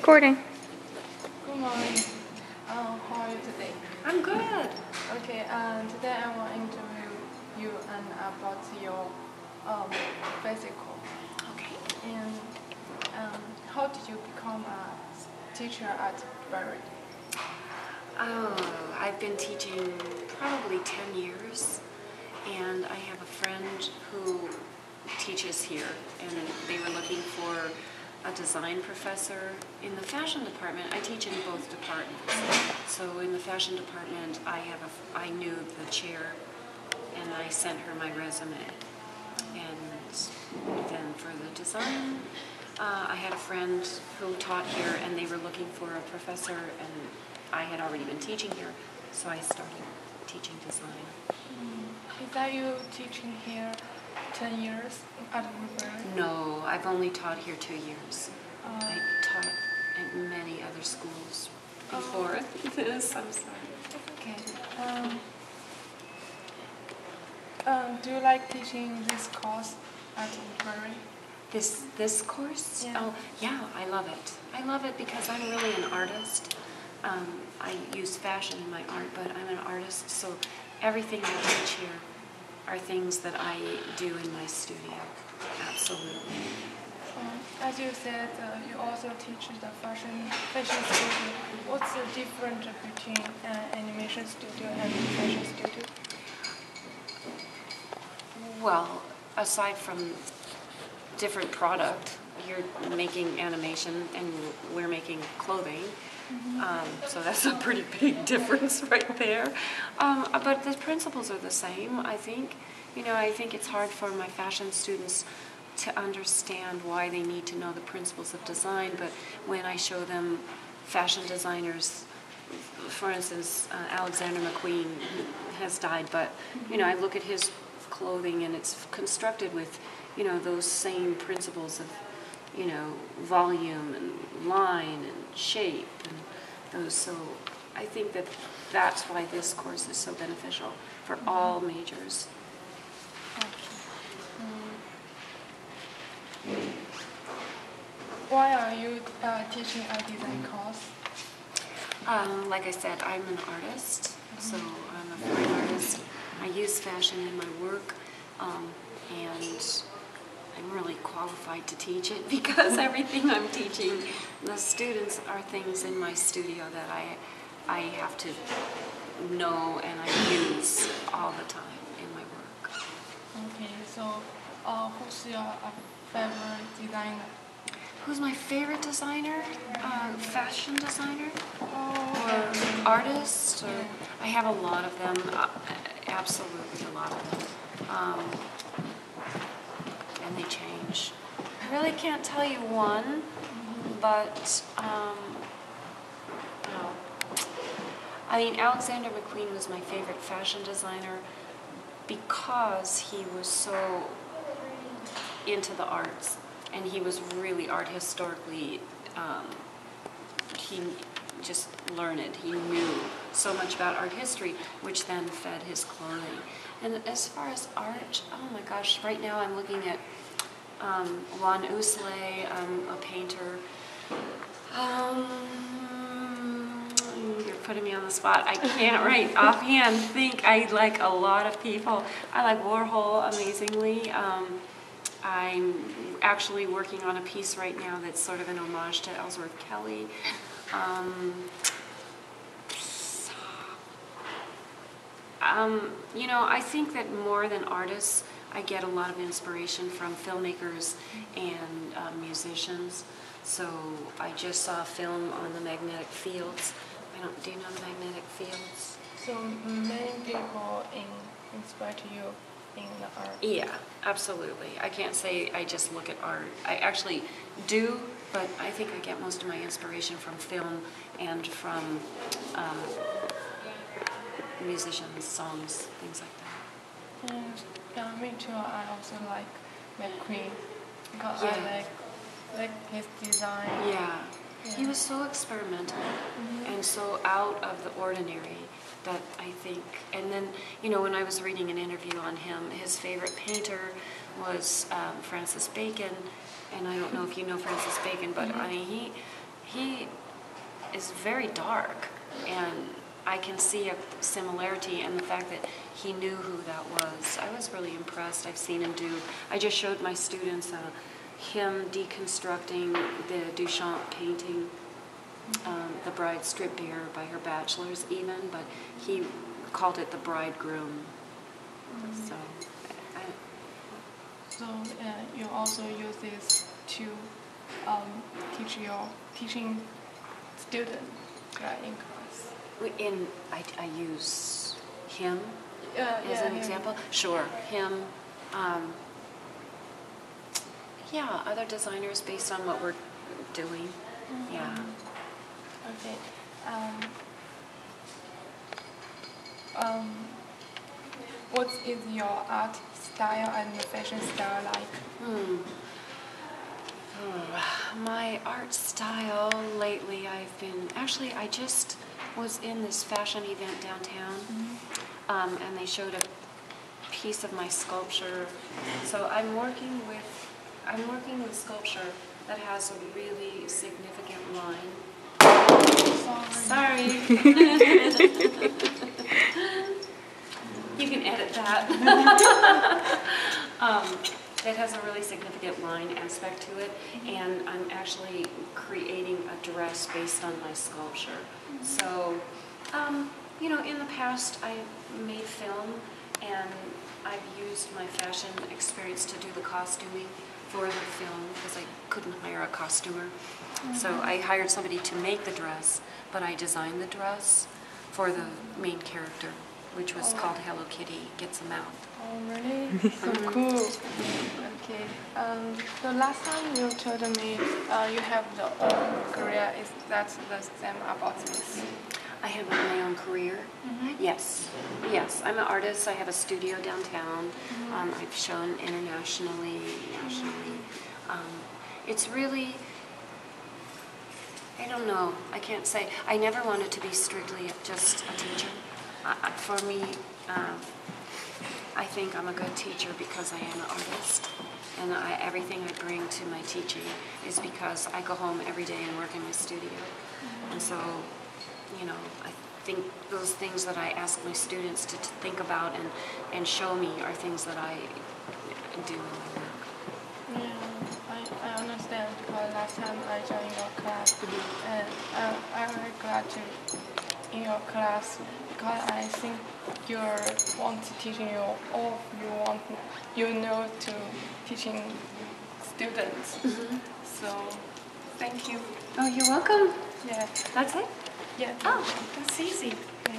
Recording. Good morning. How are you today? I'm good. Okay. Today I want to interview you about your physical. Okay. And how did you become a teacher at Berry? Oh, I've been teaching probably 10 years, and I have a friend who teaches here, and they were looking for a design professor. In the fashion department, I teach in both departments. So in the fashion department, I knew the chair, and I sent her my resume. And then for the design, I had a friend who taught here, and they were looking for a professor, and I had already been teaching here, so I started teaching design. Is that you teaching here 10 years at Berry? No, I've only taught here 2 years. I taught at many other schools before this. I'm sorry. Okay. Do you like teaching this course at Berry? This course? Yeah. Oh, yeah, I love it. I love it because I'm really an artist. I use fashion in my art, but I'm an artist, so everything I teach here are things that I do in my studio. Absolutely. As you said, you also teach the fashion studio. What's the difference between animation studio and fashion studio? Well, aside from different product, you're making animation and we're making clothing. So that's a pretty big difference right there. But the principles are the same, I think. I think it's hard for my fashion students to understand why they need to know the principles of design, but when I show them fashion designers, for instance, Alexander McQueen has died, but I look at his clothing and it's constructed with those same principles of volume and line and shape and those. So I think that's why this course is so beneficial for all majors. Why are you teaching a design course? Like I said, I'm an artist, so I'm a fine artist. I use fashion in my work, and I'm really qualified to teach it because everything I'm teaching the students are things in my studio that I have to know and I use all the time in my work. Okay, so who's your favorite designer? Who's my favorite designer? Fashion designer? Oh, Or artist? Or I have a lot of them, absolutely a lot of them. And they change. I really can't tell you one, but Alexander McQueen was my favorite fashion designer because he was so into the arts, and he was really art historically. He just learned. He knew so much about art history, which then fed his clothing. And as far as art, oh my gosh, right now I'm looking at Juan Usley, a painter. You're putting me on the spot. I can't right offhand think. I like a lot of people. I like Warhol amazingly. I'm actually working on a piece right now that's sort of an homage to Ellsworth Kelly. I think that more than artists, I get a lot of inspiration from filmmakers and musicians. So I just saw a film on the magnetic fields. Do you know the magnetic fields? So many people inspire you in the art. Yeah, absolutely. I can't say I just look at art. I actually do, but I think I get most of my inspiration from film and from musicians, songs, things like that. Yeah, me too. I also like McQueen because Yeah. I like his design. Yeah. He was so experimental and so out of the ordinary that I think, and then, when I was reading an interview on him, his favorite painter was Francis Bacon, and I don't know if you know Francis Bacon, but he is very dark, and I can see a similarity in the fact that he knew who that was. I was really impressed. I've seen him do, I just showed my students him deconstructing the Duchamp painting, The Bride Stripped Bare by her bachelors even, but he called it The Bridegroom. So, you also use this to teaching students, right, in class? I use him as an example. Sure, him. Yeah, other designers based on what we're doing. Yeah. Okay. What is your art style and fashion style like? My art style lately, I just was in this fashion event downtown, and they showed a piece of my sculpture. So I'm working with sculpture that has a really significant line. Sorry. You can edit that. It has a really significant line aspect to it, and I'm actually creating a dress based on my sculpture. So, in the past I made film, and I've used my fashion experience to do the costuming for the film because I couldn't hire a costumer. So I hired somebody to make the dress, but I designed the dress for the main character, which was called Hello Kitty Gets a Mouth. Oh, really? So cool. Okay. The last time you told me you have your own career. Is that the same about this? I have my own career. Yes. I'm an artist. I have a studio downtown. I've shown internationally, nationally. It's really, I don't know. I can't say. I never wanted to be strictly just a teacher. For me, I think I'm a good teacher because I am an artist, and everything I bring to my teaching is because I go home every day and work in my studio. And so, I think those things that I ask my students to think about and show me are things that I do in my work. Yeah, I understand, because last time I joined your class, and I'm very glad to in your class, because I think you want to teaching all you know to teaching students. So thank you. Oh, you're welcome. Yeah. That's it? Yeah. Oh, that's easy. Yeah.